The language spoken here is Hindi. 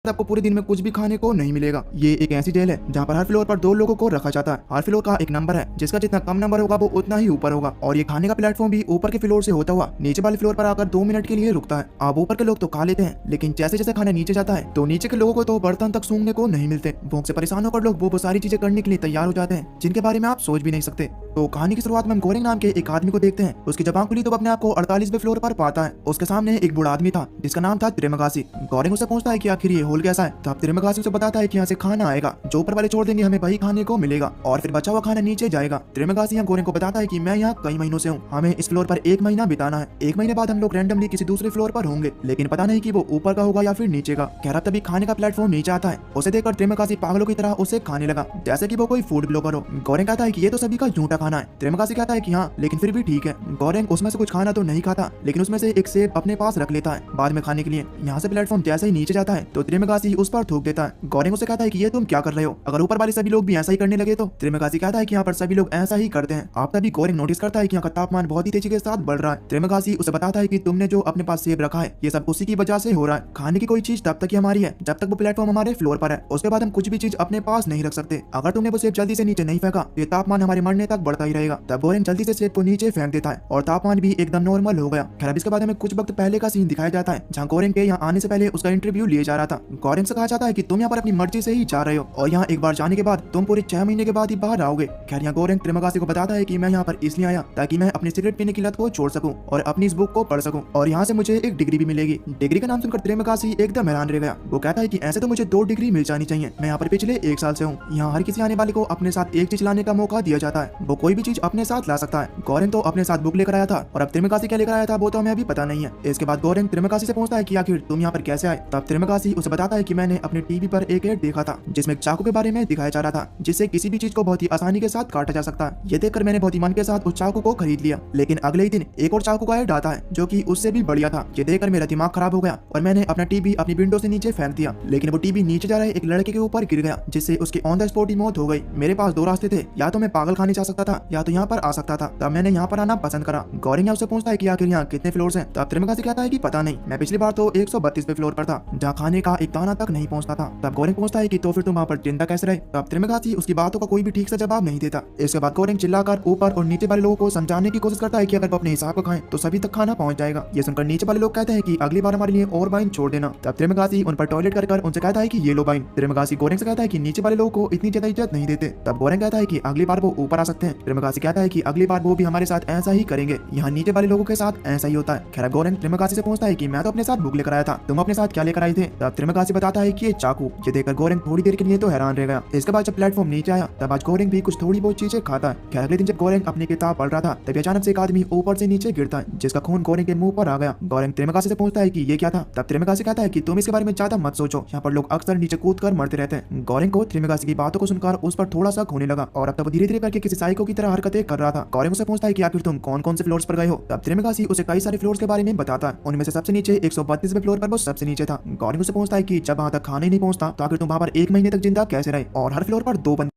आपको पूरे दिन में कुछ भी खाने को नहीं मिलेगा। ये एक ऐसी जेल है जहाँ पर हर फ्लोर पर 2 लोगों को रखा जाता है। हर फ्लोर का एक नंबर है, जिसका जितना कम नंबर होगा वो उतना ही ऊपर होगा। और ये खाने का प्लेटफॉर्म भी ऊपर के फ्लोर से होता हुआ नीचे वाले फ्लोर पर आकर 2 मिनट के लिए रुकता है। अब ऊपर के लोग तो खा लेते हैं, लेकिन जैसे जैसे खाना नीचे जाता है तो नीचे के लोगों को तो बर्तन तक सूंघने को नहीं मिलते। भूख से परेशान होकर लोग वो सारी चीजें करने के लिए तैयार हो जाते हैं जिनके बारे में आप सोच भी नहीं सकते। तो कहानी की शुरुआत में हम गोरेंग नाम के एक आदमी को देखते हैं। उसकी जबान खुली तो अपने आप को 48वें फ्लोर पर पाता है। उसके सामने एक बूढ़ा आदमी था जिसका नाम था त्रिमगासी। गोरेंग उससे पूछता है कि आखिर ये होल कैसा है। तो अब त्रिमगासी उसे बताता है कि यहाँ से खाना आएगा, जो ऊपर वाले छोड़ देंगे हमें वही खाने को मिलेगा और फिर बचा हुआ खाना नीचे जाएगा। त्रिमगासी यहाँ गोरेंग को बताता है कि मैं यहाँ कई महीनों से हूँ, हमें इस फ्लोर पर 1 महीना बिताना है। 1 महीने बाद हम लोग रैंडमली किसी दूसरे फ्लोर पर होंगे, लेकिन पता नहीं कि वो ऊपर का होगा या फिर नीचे का। खैर अब तभी खाने का प्लेटफॉर्म नीचे आता है। उसे देखकर त्रिमगासी पागलों की तरह उसे खाने लगा जैसे कि वो कोई फूड ब्लॉगर हो। गोरेंग कहता है कि ये तो सभी का झूठा खाना है। त्रिमगासी कहता है कि हाँ, लेकिन फिर भी ठीक है। गोरेंग उसमें से कुछ खाना तो नहीं खाता, लेकिन उसमें से एक सेब अपने पास रख लेता है बाद में खाने के लिए। यहाँ से प्लेटफॉर्म जैसे ही नीचे जाता है तो त्रिमगासी उस पर थूक देता है। गोरेंग उसे कहता है कि ये तुम क्या कर रहे हो, अगर ऊपर वाले सभी लोग भी ऐसा ही करने लगे तो। त्रिमगासी कहता है कि यहाँ पर सभी लोग ऐसा ही करते हैं। आप तभी गोरेंग नोटिस करता है कि यहाँ का तापमान बहुत ही तेजी के साथ बढ़ रहा है। त्रिमगासी उसे बताता है कि तुमने जो अपने पास सेब रखा है ये सब उसी की वजह से हो रहा है। खाने की कोई चीज तब तक ही हमारी है जब तक वो प्लेटफॉर्म हमारे फ्लोर पर है, उसके बाद हम कुछ भी चीज अपने पास नहीं रख सकते। अगर तुमने वो सेब जल्दी से नीचे नहीं फेंका तो ये तापमान हमारे मरने तक बढ़ता ही रहेगा। तब गोरेंग जल्दी से सेब को नीचे फेंक देता है और तापमान भी एकदम नॉर्मल हो गया। खैर अब इसके बाद हमें कुछ वक्त पहले का सीन दिखाया जाता है जहाँ गोरेंग के यहाँ आने से पहले उसका इंटरव्यू लिया जा रहा था। गोरेंग से कहा जाता है कि तुम यहाँ पर अपनी मर्जी से ही जा रहे हो और यहाँ एक बार जाने के बाद तुम पूरे 6 महीने के बाद ही बाहर आओगे। खैर यहाँ गोरेंग त्रिमगासी को बताता है कि मैं यहाँ पर इसलिए आया ताकि मैं अपनी सिगरेट पीने की लत को छोड़ सकूं और अपनी इस बुक को पढ़ सकूं और यहाँ से मुझे एक डिग्री भी मिलेगी। डिग्री का नाम सुनकर त्रिमगासी एकदम हैरान रह गया। वो कहता है कि ऐसे तो मुझे 2 डिग्री मिल जानी चाहिए। मैं यहाँ पर पिछले 1 साल से हूँ। यहाँ हर किसी आने वाले को अपने साथ एक चीज लाने का मौका दिया जाता है। वो कोई भी चीज अपने साथ ला सकता है। गोरेंग तो अपने साथ बुक लेकर आया था और अब त्रिमगासी क्या लेकर आया था वो तो हमें अभी पता नहीं है। इसके बाद गोरेंग त्रिमगासी से पूछता है कि आखिर तुम यहाँ पर कैसे आए। तब त्रिमगासी उसे बताता है कि मैंने अपने टीवी पर एक एड देखा था जिसमें चाकू के बारे में दिखाया जा रहा था जिससे किसी भी चीज को बहुत ही आसानी के साथ काटा जा सकता है। ये देखकर मैंने बहुत ही मन के साथ उस चाकू को खरीद लिया। लेकिन अगले ही दिन एक और चाकू का एड आता है जो कि उससे भी बढ़िया था। ये देखकर मेरा दिमाग खराब हो गया और मैंने अपना टीवी अपनी विंडो से नीचे फेंक दिया, लेकिन वो टीवी नीचे जा रहे एक लड़के के ऊपर गिर गया जिससे उसकी ऑन द स्पॉट ही मौत हो गई। मेरे पास 2 रास्ते थे, या तो मैं पागल खाने जा सकता था या तो यहाँ पर आ सकता था। तब मैंने यहाँ पर आना पसंद करा। गोरेंग उससे पूछता है कि आखिर यहाँ कितने फ्लोर हैं। तब त्रिमगासी कहता है कि पता नहीं, मैं पिछली बार तो 132वें फ्लोर पर था जहाँ खाने का एक दाना तक नहीं पहुँचता था। तब गोरेंग पूछता है कि तो फिर तुम वहाँ पर जिंदा कैसे रहे। तब त्रिमगासी उसकी बातों का कोई भी ठीक से जवाब नहीं देता। इसके बाद गोरेंग चिल्लाकर ऊपर और नीचे वाले लोगों को समझाने की कोशिश करता है कि अगर वो अपने हिसाब का खाएं तो सभी तक खाना पहुंच जाएगा। ये सुनकर नीचे वाले लोग कहते हैं कि अगली बार हमारे लिए और वाइन छोड़ देना। तब त्रिमगासी उन पर टॉयलेट कर उनसे कहता है कि ये लो वाइन। त्रिमगासी गोरेंग से कहता है कि नीचे वाले लोगों को इतनी ज्यादा इज्जत नहीं देते। तब गोरेंग कहता है कि अगली बार वो ऊपर आ सकते हैं। त्रिमगासी कहता है कि अगली बार वो भी हमारे साथ ऐसा ही करेंगे, यहाँ नीचे वाले लोगों के साथ ऐसा ही होता है। खैर गोरेंग त्रिमगासी से पूछता है कि मैं तो अपने साथ बुक लेकर आया था, तुम अपने साथ क्या लेकर आए थे। तब त्रिमगासी बताता है कि ये चाकू। ये देखकर गोरेंग थोड़ी देर के लिए तो हैरान रह गया। इसके बाद जब प्लेटफॉर्म नीचे आया तब आज गोरेंग भी कुछ थोड़ी बहुत चीजें खाता है। खैर अगले दिन जब गोरेंग अपनी किताब पढ़ रहा था तब अचानक से एक आदमी ऊपर से नीचे गिरता है जिसका खून गोरेंग के मुंह पर आ गया। गोरेंग त्रिमगासी से पूछता है कि ये क्या था। तब त्रिमगासी कहता है कि तुम इसके बारे में ज्यादा मत सोचो, यहाँ पर लोग अक्सर नीचे कूद कर मरते रहते हैं। गोरेंग को त्रिमगासी की बातों को सुनकर उस पर थोड़ा सा होने लगा और अब तब धीरे धीरे करके किसी साइको की तरह हरकतें कर रहा था। गोरेंग उसे पूछता है कि आखिर तुम कौन कौन से फ्लोर्स पर गए हो। तब त्रिमगासी उसे कई सारे फ्लोर्स के बारे में बताता है। उनमें से सबसे नीचे 132वें फ्लोर पर वो सबसे नीचे था। गोरेंग उसे पूछता है कि जब वहाँ तक खाने नहीं पहुंचता तो आखिर तुम वहाँ पर 1 महीने तक जिंदा कैसे रहे और हर फ्लोर पर 2 बंदे